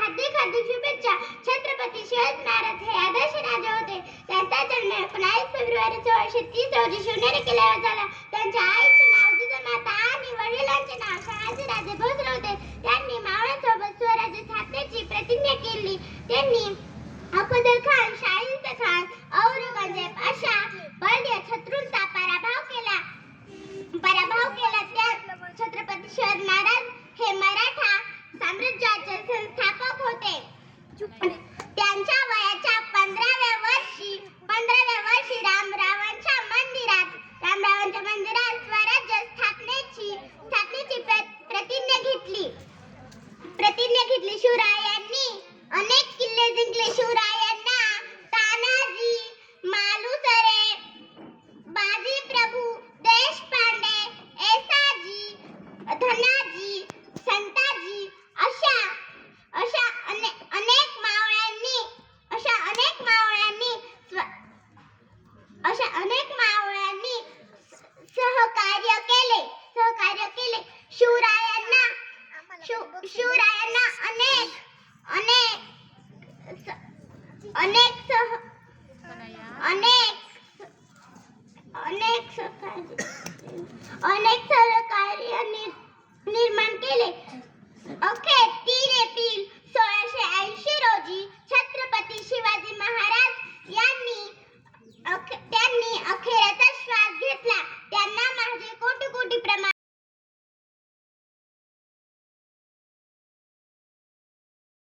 हार्दिक हार्दिक शुभेच्छा. छत्रपती शिवाजी महाराज हे आदर्श राजे होते. त्यांचा जन्म 19 फेब्रुवारी 1630 रोजी शिवनेरी किल्ल्यावर झाला. त्यांच्या आईचे नाव जिजामाता आणि वडिलांचे नाव शहाजीराजे भोसले होते. त्यांनी मावळ्यांसोबत स्वराज्य स्थापनेची प्रतिज्ञा केली. त्यांनी अफजल खान, शाहिस्ता खान, औरंगजेब अशा बलदेव शत्रूंचा पराभव केला. छत्रपती शिवाजी महाराज हे मराठा साम्राज्याचे संस्थापक होते. त्यांच्या वयाच्या 15व्या वर्षी रामरावांच्या मंदिरात स्वराज्य स्थापनेची प्रतिज्ञा घेतली. शिवरायांनी अनेक किल्ले जिंकले. शिवरायांना तानाजी मालुसरे, बाजीप्रभू देशपांडे, येसाजी, धनाजी, संताजी अशा अनेक मावळ्यांनी सहकार्य केले. शिवरायांना अनेक सहकार्य निर्माण केले. ओके.